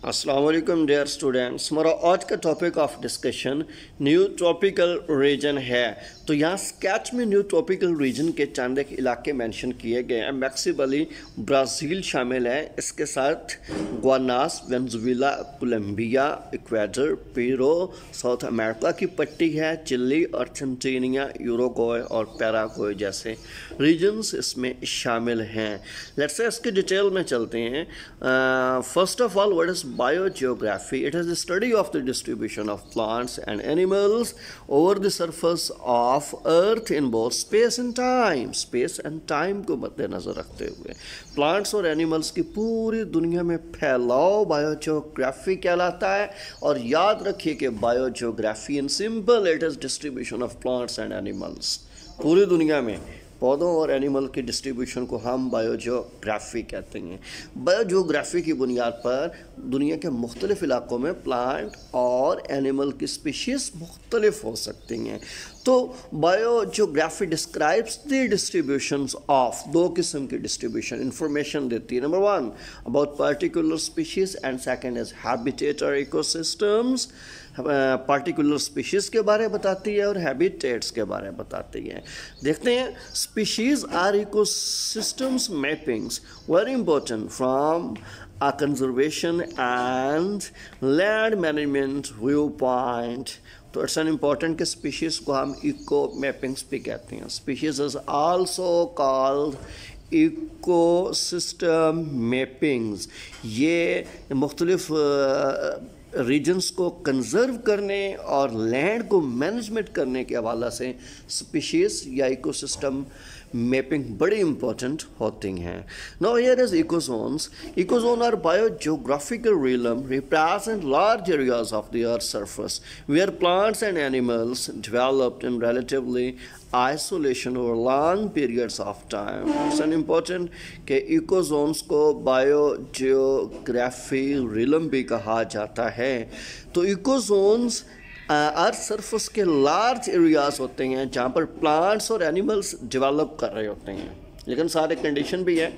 अस्सलाम वालेकुम dear students. हमारा आज का topic of discussion new tropical region है। तो यहाँ स्केच में न्यू ट्रॉपिकल रीजन के चंद एक इलाके मेंशन किए गए हैं। मैक्सिमली ब्राज़ील शामिल है, इसके साथ Guyanas, Venezuela, Colombia, Ecuador, Peru, South America की पट्टी है, चिली, अर्जेंटीना, यूरुग्वे और पैराग्वे जैसे रीजन्स इसमें शामिल हैं। लेट्स से इसके डिटेल में चलते हैं। First of all, what is biogeography? It is the study of the distribution of plants and animals over the surface of earth in both space and time. Space and time को मद्देनजर रखते हुए plants और animals की पूरी दुनिया में फैलाव बायोजियोग्राफी कहलाता है। और याद रखिए कि biogeography in simple it is distribution of plants and animals. पूरी दुनिया में पौधों और एनिमल की डिस्ट्रीब्यूशन को हम बायोजियोग्राफी कहते हैं। बायोजियोग्राफी की बुनियाद पर दुनिया के मुख्तलिफ इलाकों में प्लांट और एनिमल की स्पीशीज़ मुख्तलिफ हो सकती हैं। तो biogeography describes the distributions of दो किस्म की डिस्ट्रीब्यूशन इंफॉर्मेशन देती है। Number one about particular species and second is habitat और इकोसिस्टम्स। पार्टिकुलर स्पीशीज़ के बारे में बताती है और हैबिटेट्स के बारे में बताती है। देखते हैं, species are ecosystems mappings very important from a conservation and land management viewpoint। तो इट्स एन इम्पॉर्टेंट कि स्पीशीज़ को हम इको मैपिंग्स भी कहते हैं। Species is also called ecosystem mappings. ये मुख्तलिफ रीजन्स को कंजर्व करने और लैंड को मैनेजमेंट करने के हवाले से स्पीशीज़ या इकोसिस्टम मैपिंग बड़ी इंपॉर्टेंट होती हैं। Now here is ecozones. Ecozone are biogeographical realm represent large areas of the earth surface where plants and animals developed in relatively isolation over long periods of time. It's an important कि ecozones को biogeography realm भी कहा जाता है। तो इकोजोन्स earth surface के large areas होते हैं जहाँ पर प्लांट्स और एनिमल्स डेवलप कर रहे होते हैं, लेकिन सारे कंडीशन भी है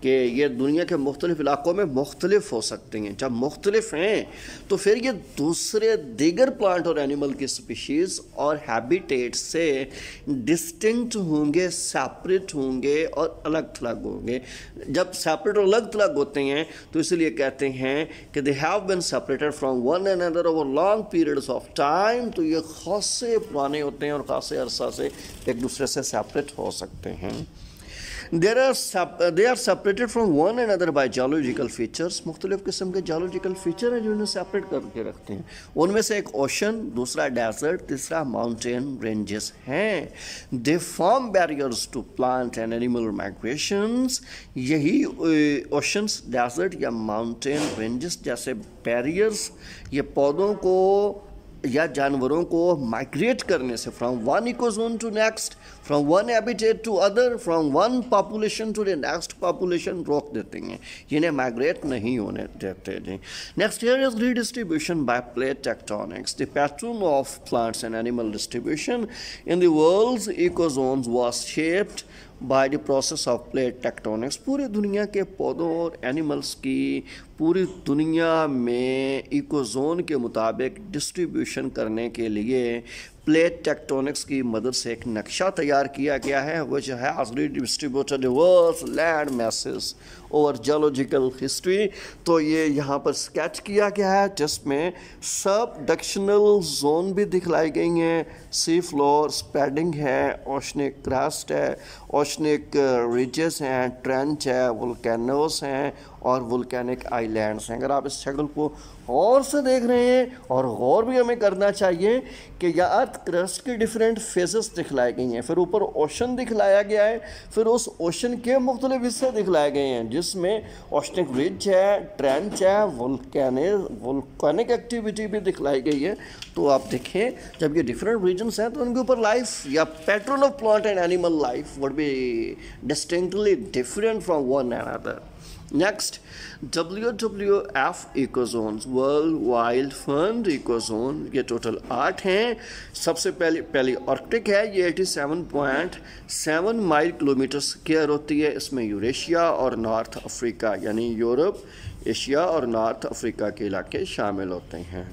कि ये दुनिया के मुख्तलिफ इलाकों में मुख्तलिफ हो सकते हैं। जब मुख्तलिफ हैं तो फिर ये दूसरे दीगर प्लांट और एनिमल की स्पीशीज़ और हैबिटेट से डिस्टिंक्ट होंगे, सेपरेट होंगे और अलग थलग होंगे। जब सेपरेट और अलग थलग होते हैं तो इसलिए कहते हैं कि they have been separated from one another over long periods of time. तो ये खासे पुराने होते हैं और खासे अरसा से एक दूसरे से सेपरेट हो सकते हैं। they are separated from one another by geological features। मुख्तलिफ किस्म के geological feature हैं जो इन्हें सेपरेट करके रखते हैं। उनमें से एक ओशन, दूसरा डेजर्ट, तीसरा माउंटेन रेंजेस हैं। They form barriers to plant and animal migrations. यही ओशंस, डेजर्ट या माउंटेन रेंजेस जैसे बैरियर्स ये पौधों को या जानवरों को माइग्रेट करने से from one ecozone to next, from one habitat to other, from one population to the next population रोक देते हैं, इन्हें माइग्रेट नहीं होने देते जी। Next here is redistribution by plate tectonics. The pattern of plants and animal distribution in the world's ecozones was shaped by the process of plate tectonics. पूरी दुनिया के पौधों और एनिमल्स की पूरी दुनिया में इकोजोन के मुताबिक डिस्ट्रीब्यूशन करने के लिए प्लेट टेक्टोनिक्स की मदद से एक नक्शा तैयार किया गया है which has redistributed diverse land masses over geological history। तो ये यहाँ पर स्केच किया गया है जिसमें सब डक्शनल जोन भी दिखलाई गई हैं, सी फ्लोर स्प्रेडिंग है, ओशनिक क्रस्ट है, ओशनिक रिजेस हैं, ट्रेंच है, वोल्केनोस हैं और वोल्केनिक आइलैंड्स हैं। अगर आप इस शक्ल को गौर से देख रहे हैं, और गौर भी हमें करना चाहिए कि यह अर्थ क्रस्ट की डिफरेंट फेजेस दिखलाई गई हैं, फिर ऊपर ओशन दिखलाया गया है, फिर उस ओशन के मुख्तलिफ हिस्से दिखलाए गए हैं जिसमें ओशनिक रिज है, ट्रेंच है, वोल्केनिक एक्टिविटी भी दिखलाई गई है। तो आप देखें जब ये डिफरेंट रीजन्स हैं तो उनके ऊपर लाइफ या pattern of plant and animal life would be distinctly different from one another. Next WWF ecozones, world wild fund ecozone, ये टोटल 8 हैं। सबसे पहली आर्कटिक है, ये 87.7 माइल किलोमीटर स्क्वायर होती है। इसमें यूरेशिया और नॉर्थ अफ्रीका यानी यूरोप, एशिया और नॉर्थ अफ्रीका के इलाके शामिल होते हैं।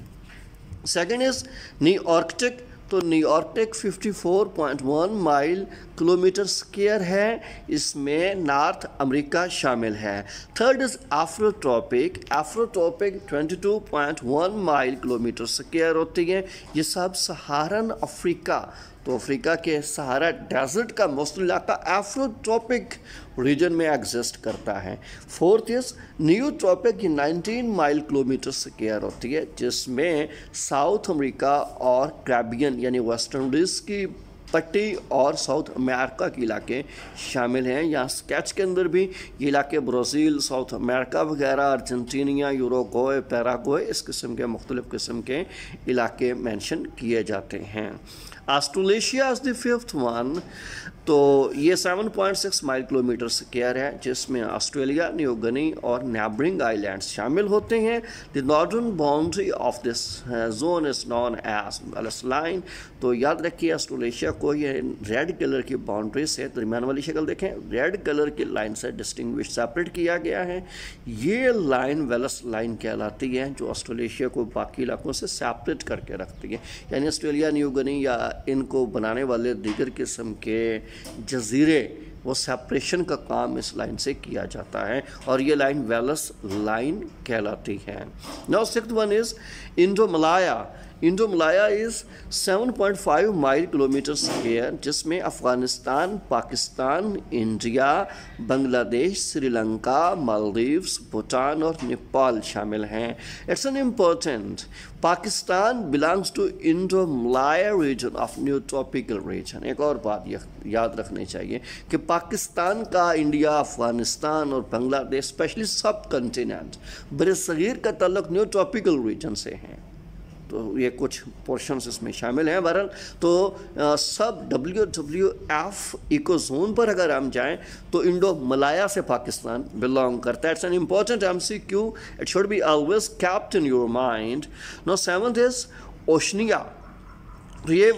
सेकेंड इज़ न्यूआर्कटिक, तो न्यूआर्कटिक 54.1 माइल किलोमीटर स्क्वायर है, इसमें नॉर्थ अमेरिका शामिल है। Third is Afrotropic, Afrotropic 22.1 mile kilometre square होती है। ये सब सहारन अफ्रीका, तो अफ्रीका के सहारा डेजर्ट का मोस्ट इलाका एफ्रोट्रॉपिक रीजन में एग्जिस्ट करता है। Fourth is न्यूट्रॉपिक, 19 mile kilometre square होती है, जिसमें साउथ अमेरिका और कैरिबियन यानी वेस्ट इंडीज़ की पट्टी और साउथ अमेरिका के इलाके शामिल हैं। यहाँ स्केच के अंदर भी ये इलाके ब्राज़ील, साउथ अमेरिका वगैरह, अर्जेंटीनिया, यूरुग्वे, पैराग्वे, इस किस्म के मुख्तलिफ़ किस्म के इलाके मेंशन किए जाते हैं। Australasia is the fifth one, तो ये 7.6 माइल किलोमीटर स्क्वायर है, जिसमें ऑस्ट्रेलिया, न्यू गिनी और नेबरिंग आइलैंड्स शामिल होते हैं। The northern boundary of this zone is known as Wallace line, तो याद रखिए ऑस्ट्रेलेशिया को ये रेड कलर की बाउंड्री से, दरमियान वाली शक्ल देखें, रेड कलर की लाइन से डिस्टिंग्विश सेपरेट किया गया है। ये लाइन वेलस लाइन कहलाती है, जो ऑस्ट्रेलेशिया को बाकी इलाकों से सेपरेट करके रखती है। यानी ऑस्ट्रेलिया, न्यू गिनी या इनको बनाने वाले दीगर किस्म के जजीरे, वो सेपरेशन का काम इस लाइन से किया जाता है और ये लाइन वेलस लाइन कहलाती है। Now sixth one is Indo Malaya, Indo Malaya is 7.5 mile kilometre square, जिसमें अफ़गानिस्तान, पाकिस्तान, इंडिया, बांग्लादेश, श्रीलंका, मालदीव्स, भूटान और नेपाल शामिल हैं। It's an important, Pakistan belongs to Indo Malaya region of neotropical region. एक और बात याद रखनी चाहिए कि पाकिस्तान का इंडिया, अफ़गानिस्तान और बांग्लादेश, स्पेशली सब कंटिनेंट बरसगीर का तल्लुक़ न्यूट्रॉपिकल रीजन से है, तो ये कुछ पोर्शंस इसमें शामिल हैं। बहरहाल तो सब WWF इकोजोन पर अगर हम जाएं तो इंडो मलाया से पाकिस्तान बिलोंग करता है। It's an important MCQ, it should be always kept in your mind. Now seventh is Oceania, तो ये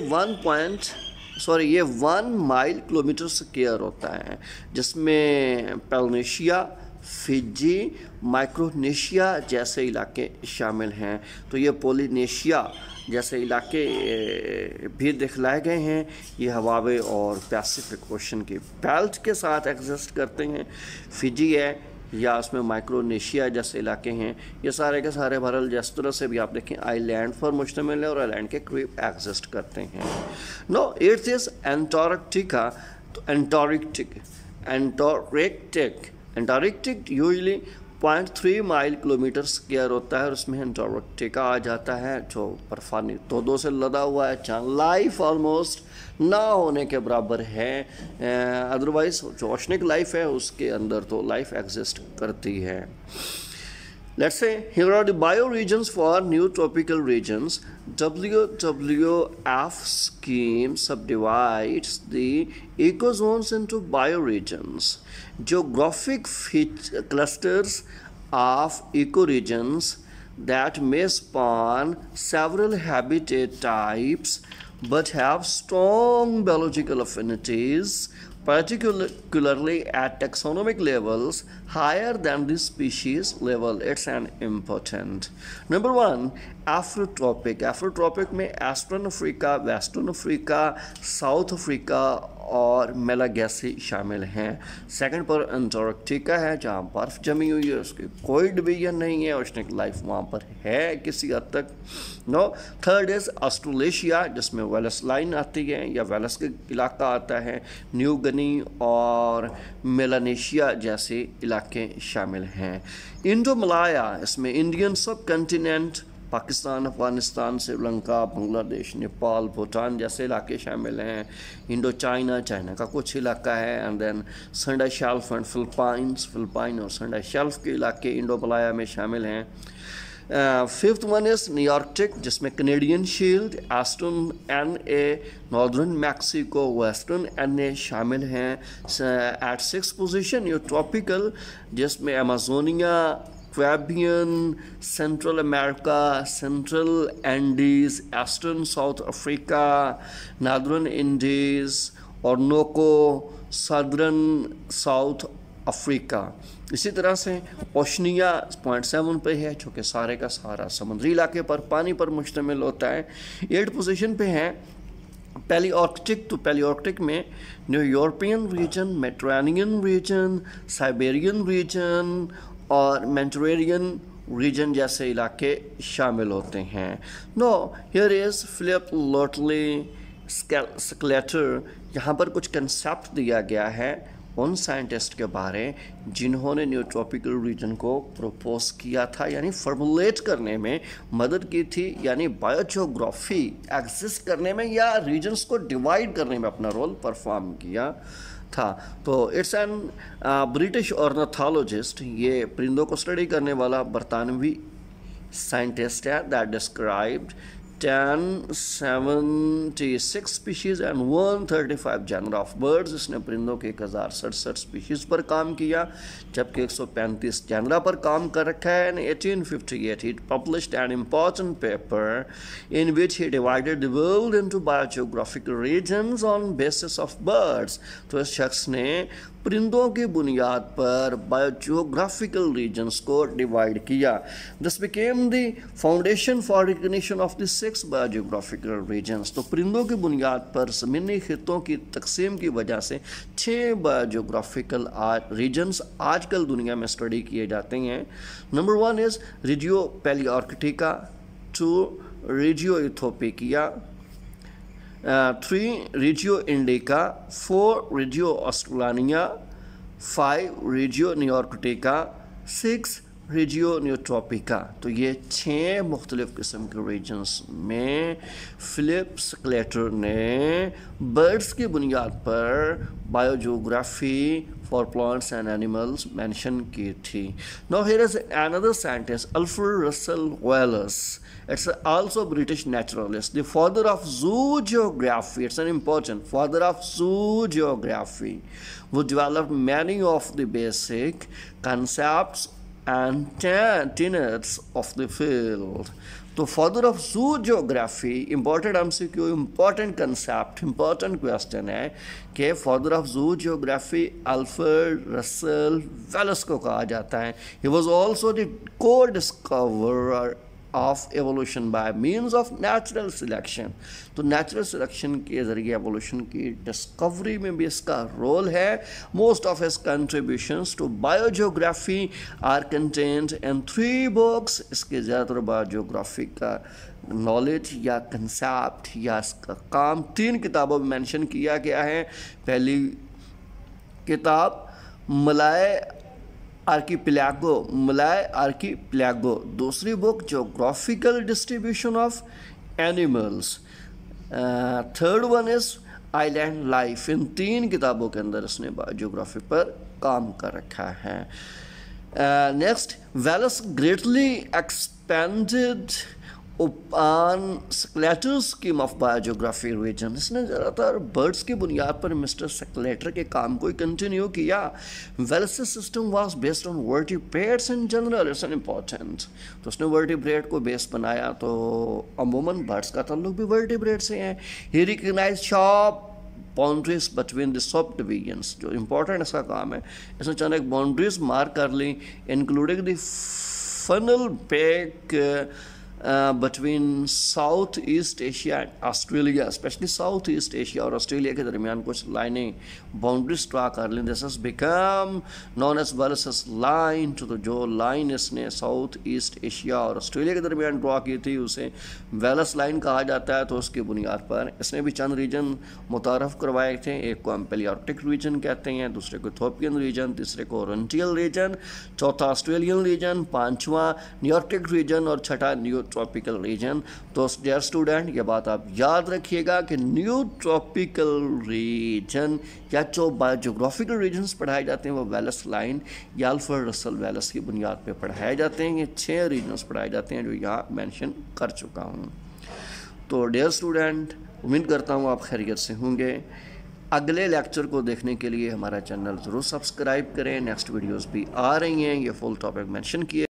1 माइल किलोमीटर स्क्वायर होता है, जिसमें पेलनेशिया, फिजी, माइक्रोनेशिया जैसे इलाके शामिल हैं। तो ये पोलिनेशिया जैसे इलाके भी दिखलाए गए हैं। ये हवावे और पैसिफिक ओशन के बेल्ट के साथ एग्जिस्ट करते हैं। फिजी है या उसमें माइक्रोनेशिया जैसे इलाके हैं, ये सारे के सारे बहरहाल जिस तरह से भी आप देखें आइलैंड पर मुश्तमिल है और आइलैंड के करीब एग्जिस्ट करते हैं। नो एट्थ इज एंटार्क्टिका, तो Antarctic usually 0.3 mile kilometre square होता है और उसमें एंटार्क्टिका आ जाता है, जो बर्फानी तोदों से लदा हुआ है, जहाँ लाइफ ऑलमोस्ट ना होने के बराबर है। अदरवाइज जो ओशनिक लाइफ है उसके अंदर तो लाइफ एग्जिस्ट करती है। Let's say here are the bioregions for neotropical regions. WWF scheme subdivides the ecozones into bioregions. Geographic clusters of ecoregions that may span several habitat types but have strong biological affinities, particularly at taxonomic levels higher than the species level. It's an important. Number one, Afrotropic. Afrotropic में Eastern Africa, western Africa, south Africa और मेलागेसी शामिल हैं। Second पर Antarctica है, जहाँ बर्फ़ जमी हुई है, उसकी कोई डिवीजन नहीं है, ओशनिक लाइफ वहाँ पर है किसी हद तक। नो थर्ड इज़ ऑस्ट्रेलेशिया, जिसमें वेलस लाइन आती है या वेलस का इलाका आता है। न्यू गिनी और मेलानेशिया जैसे इलाके शामिल हैं। इंडो मलाया, इसमें इंडियन सब कंटिनेंट, पाकिस्तान, अफ़गानिस्तान, श्रीलंका, बांग्लादेश, नेपाल, भूटान जैसे इलाके शामिल हैं। इंडो चाइना, चाइना का कुछ इलाका है। And then Sunda shelf and Philippine और संडा शेल्फ के इलाके इंडो मलाया में शामिल हैं। फिफ्थ वन इज़ न्यूआर्कटिक, जिसमें Canadian Shield, eastern N A, northern Mexico, western N A शामिल हैं। एट सिक्स पोजीशन न्यूट्रॉपिकल, जिसमें Amazonia, Caribbean, Central America, Central Andes, eastern South Africa, northern Indies, Orinoco, southern South Africa. इसी तरह से Oceania 0.7 पे है, जो कि सारे का सारा समुद्री इलाके पर पानी पर मुश्तमिल होता है। 8 पोजीशन पे है पैलिआर्कटिक, तो पैलिआर्कटिक में new European region, Mediterranean region, Siberian region और मेडिटेरेनियन रीजन जैसे इलाके शामिल होते हैं। Now here is Philip Lutley Sclater. यहाँ पर कुछ कंसेप्ट दिया गया है उन साइंटिस्ट के बारे जिन्होंने न्यूट्रॉपिकल रीजन को प्रपोज किया था, यानी फॉर्मुलेट करने में मदद की थी, यानी बायोजियोग्राफी एग्जिस्ट करने में या रीजन्स को डिवाइड करने में अपना रोल परफॉर्म किया था। तो इट्स एन ब्रिटिश ऑर्निथोलॉजिस्ट, ये परिंदों को स्टडी करने वाला बरतानवी साइंटिस्ट है, that described 1076 species and 135 genera of birds. इसने परिंदों के 1067 स्पीशीज़ पर काम किया, जबकि 135 जनरा पर काम कर रखा है। इन 1858 he published an important paper in which he divided the world into biogeographical regions on basis of birds। तो इस शख्स ने परिंदों की बुनियाद पर बायोजियोग्राफिकल रीजन्स को डिवाइड किया। This became the foundation for recognition of the 6 biogeographical regions. तो परिंदों की बुनियाद पर ज़मीनी खित्तों की तकसीम की वजह से 6 बायोजियोग्राफिकल रीजन्स आजकल दुनिया में स्टडी किए जाते हैं। Number 1 is regio Palaearctica, 2 regio Ethiopia, 3 regio Indica, 4 regio Australia, 5 regio Nearctica, 6 regio Neotropica. तो ये 6 मुख्तलिफ़ किस्म के रीजन्स में फिलिप स्केलेटर ने बर्ड्स की बुनियाद पर biogeography for plants and animals mention की थी। Now here is another scientist, Alfred Russel Wallace. It's also British naturalist, the father of zoogeography. It's an important father of zoogeography, who developed many of the basic concepts and tenets of the field. तो father of जू geography, important MCQ, important concept, important question है कि father of जू geography Alfred Russel Wales को कहा जाता है। He was also the को discoverer of evolution bye means of natural selection. तो नेचुरल सिलेक्शन के ज़रिए एवोल्यूशन की डिस्कवरी में भी इसका रोल है। Most of his contributions to biogeography are contained in 3 books. इसके ज़्यादातर बायोजियोग्राफी का नॉलेज या कंसेप्ट या इसका काम 3 किताबों में मेंशन किया गया है। पहली किताब मलाय आर्कीपेलागो, दूसरी book geographical distribution of animals, third one is island life. इन 3 किताबों के अंदर इसने बायोजियोग्राफी पर काम कर रखा है। Next, Wallace greatly expanded on Sclater scheme of biogeography region. इसने ज़्यादातर बर्ड्स की बुनियाद पर मिस्टर स्केलेटर के काम को कंटिन्यू किया। Wallace system was based on vertebrates in general, it's an important. तो उसने वर्टिब्रेट को बेस बनाया, तो अमूमन बर्ड्स का ताल्लुक भी वर्टिब्रेट से है। He recognize sharp boundaries between the subdivisions, जो इम्पोर्टेंट इसका काम है। इसने चंद एक बाउंड्रीज मार्क कर ली, including the faunal pack between South East Asia and Australia, specially South East Asia और ऑस्ट्रेलिया के दरमियान कुछ लाइनें बाउंड्रीज ड्रा कर लें। This has become known as Wallace's line. तो जो लाइन इसने साउथ ईस्ट एशिया और ऑस्ट्रेलिया के दरमियान ड्रा की थी उसे वेल्स लाइन कहा जाता है। तो उसकी बुनियाद पर इसने भी चंद रीजन मुतारफ़ करवाए थे। एक को हम पैलिआर्कटिक रीजन कहते हैं, दूसरे को इथोपियन रीजन, तीसरे को ओरिएंटल रीजन, चौथा ऑस्ट्रेलियन रीजन, 5वां न्यूआर्कटिक रीजन और छठा ट्रॉपिकल रीजन। तो डियर स्टूडेंट, ये बात आप याद रखिएगा कि न्यू ट्रॉपिकल रीजन या जो बायोजियोग्राफिकल रीजन्स पढ़ाए जाते हैं वो वेलस लाइन या अल्फ्रेड रसल वेलस की बुनियाद पे पढ़ाए जाते हैं। ये 6 रीजन्स पढ़ाए जाते हैं जो यहाँ मेंशन कर चुका हूँ। तो डियर स्टूडेंट, उम्मीद करता हूँ आप खैरियत से होंगे। अगले लेक्चर को देखने के लिए हमारा चैनल ज़रूर सब्सक्राइब करें। नेक्स्ट वीडियोस भी आ रही हैं, ये फुल टॉपिक मेंशन किए